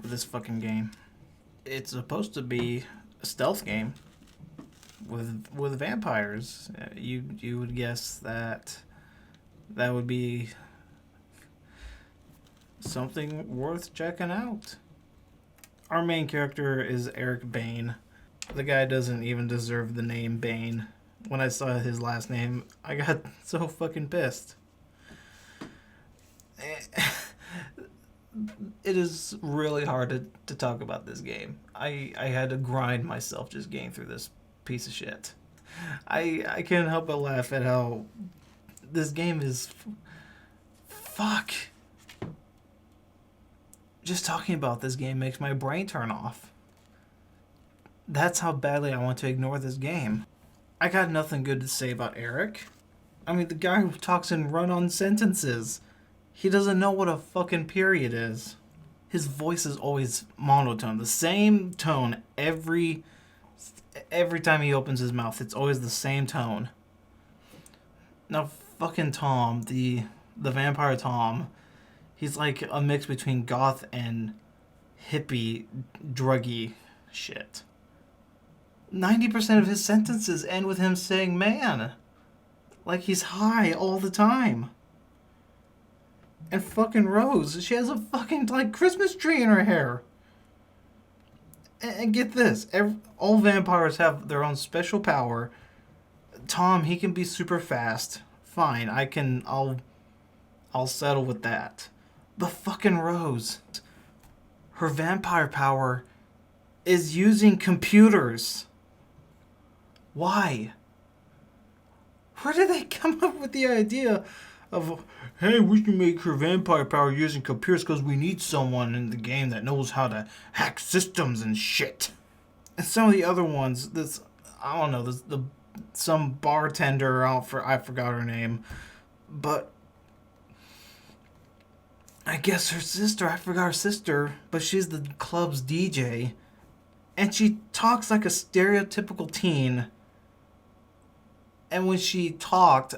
with this fucking game. It's supposed to be a stealth game with vampires. You would guess that would be something worth checking out. Our main character is Eric Bane. The guy doesn't even deserve the name Bane. When I saw his last name, I got so fucking pissed. It is really hard to talk about this game. I had to grind myself just getting through this piece of shit. I can't help but laugh at how this game is... Fuck. Just talking about this game makes my brain turn off. That's how badly I want to ignore this game. I got nothing good to say about Eric. I mean, the guy who talks in run-on sentences. He doesn't know what a fucking period is. His voice is always monotone. The same tone every time he opens his mouth. It's always the same tone. Now, fucking Tom, the vampire Tom, he's like a mix between goth and hippie, druggy shit. 90% of his sentences end with him saying man. Like he's high all the time. And fucking Rose, she has a fucking like Christmas tree in her hair. And get this, all vampires have their own special power. Tom, he can be super fast. Fine, I'll settle with that. But fucking Rose, her vampire power is using computers. Why? Where did they come up with the idea of, hey, we can make her vampire power using computers because we need someone in the game that knows how to hack systems and shit. And some of the other ones, I don't know, some bartender I forgot her name, but I guess her sister, I forgot her sister, but she's the club's DJ, and she talks like a stereotypical teen. And when she talked,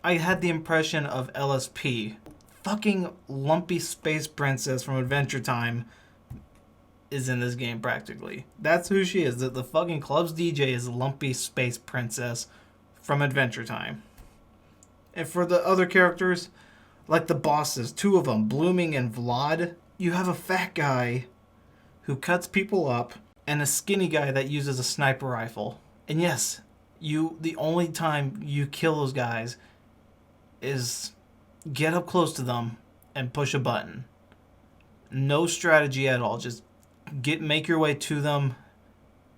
I had the impression of LSP. Fucking lumpy space princess from Adventure Time is in this game practically. That's who she is. The fucking club's DJ is lumpy space princess from Adventure Time. And for the other characters, like the bosses, two of them, Blooming and Vlad, you have a fat guy who cuts people up and a skinny guy that uses a sniper rifle. And yes, the only time you kill those guys is get up close to them and push a button. No strategy at all. Just make your way to them,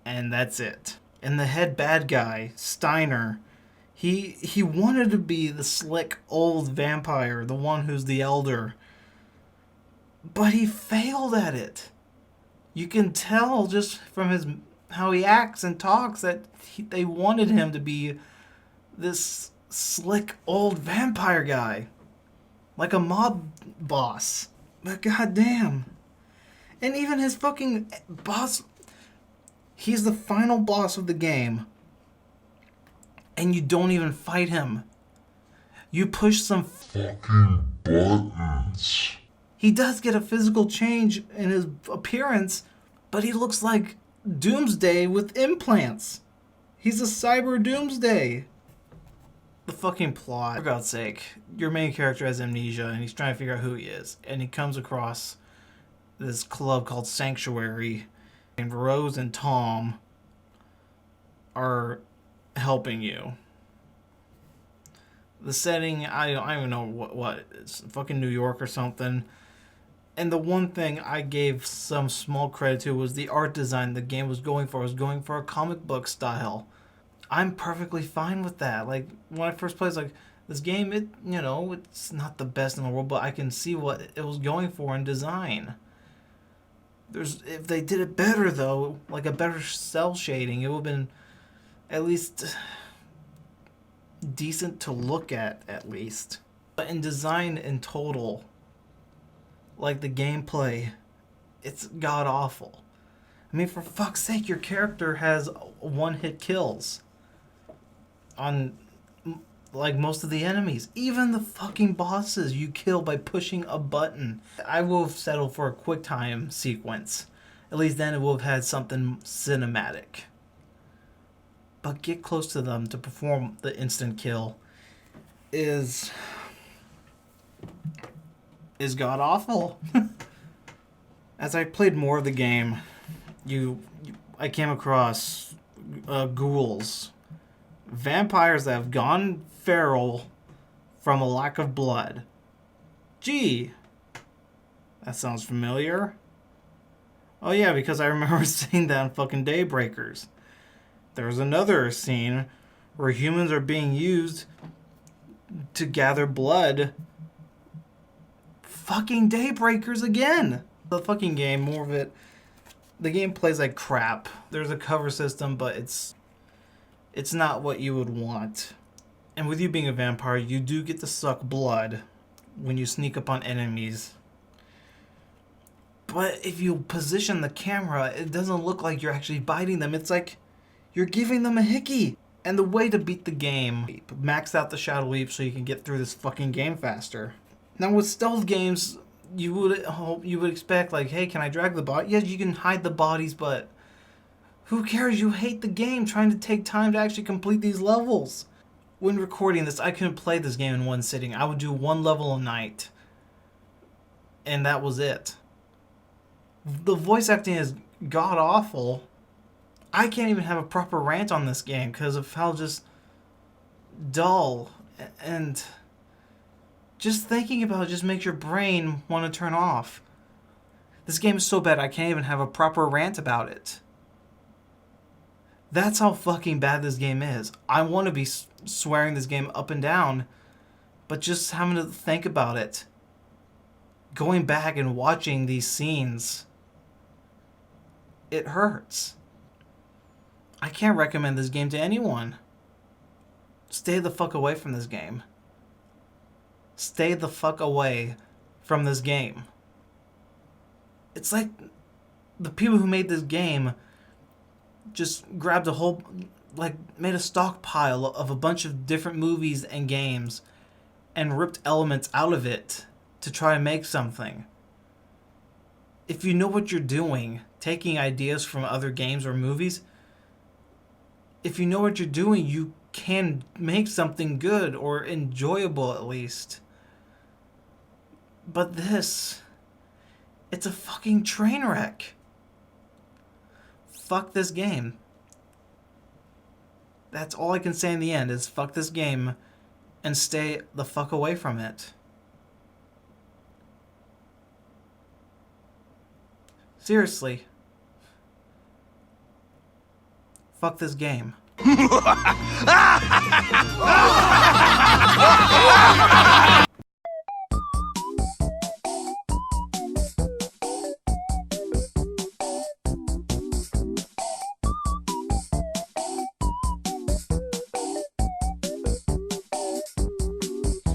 and that's it. And the head bad guy, Steiner, he wanted to be the slick old vampire, the one who's the elder, but he failed at it. You can tell just from how he acts and talks that they wanted him to be this slick old vampire guy, like a mob boss. But goddamn. And even his fucking boss, he's the final boss of the game, and you don't even fight him. You push some fucking buttons. He does get a physical change in his appearance, but he looks like Doomsday with implants. He's a cyber Doomsday. The fucking plot, for God's sake. Your main character has amnesia, and he's trying to figure out who he is. And he comes across this club called Sanctuary, and Rose and Tom are helping you. The setting, I don't even know what it's fucking New York or something. And the one thing I gave some small credit to was the art design the game was going for. It was going for a comic book style. I'm perfectly fine with that. Like, when I first played, like, this game, it's not the best in the world, but I can see what it was going for in design. If they did it better, though, like a better cell shading, it would have been at least decent to look at least. But in design in total, like the gameplay, it's god awful. I mean, for fuck's sake, your character has one-hit kills on like most of the enemies. Even the fucking bosses you kill by pushing a button. I will have settled for a quick time sequence. At least then it will have had something cinematic. But get close to them to perform the instant kill is god awful. As I played more of the game, I came across ghouls, vampires that have gone feral from a lack of blood. Gee, that sounds familiar. Oh yeah, because I remember seeing that in fucking Daybreakers. There's another scene where humans are being used to gather blood. Fucking Daybreakers again! The fucking game, more of it, the game plays like crap. There's a cover system, but it's not what you would want. And with you being a vampire, you do get to suck blood when you sneak up on enemies. But if you position the camera, it doesn't look like you're actually biting them. It's like you're giving them a hickey. And the way to beat the game, max out the Shadow Leap so you can get through this fucking game faster. Now with stealth games, you would expect like, hey, can I drag the body? Yes, you can hide the bodies, but who cares? You hate the game trying to take time to actually complete these levels. When recording this, I couldn't play this game in one sitting. I would do one level a night. And that was it. The voice acting is god awful. I can't even have a proper rant on this game because of how just dull and just thinking about it just makes your brain want to turn off. This game is so bad I can't even have a proper rant about it. That's how fucking bad this game is. I want to be swearing this game up and down, but just having to think about it, going back and watching these scenes, it hurts. I can't recommend this game to anyone. Stay the fuck away from this game. Stay the fuck away from this game. It's like the people who made this game just grabbed made a stockpile of a bunch of different movies and games and ripped elements out of it to try and make something. If you know what you're doing, taking ideas from other games or movies, if you know what you're doing, you can make something good or enjoyable at least. But this, it's a fucking train wreck. Fuck this game. That's all I can say in the end is fuck this game and stay the fuck away from it. Seriously. Fuck this game.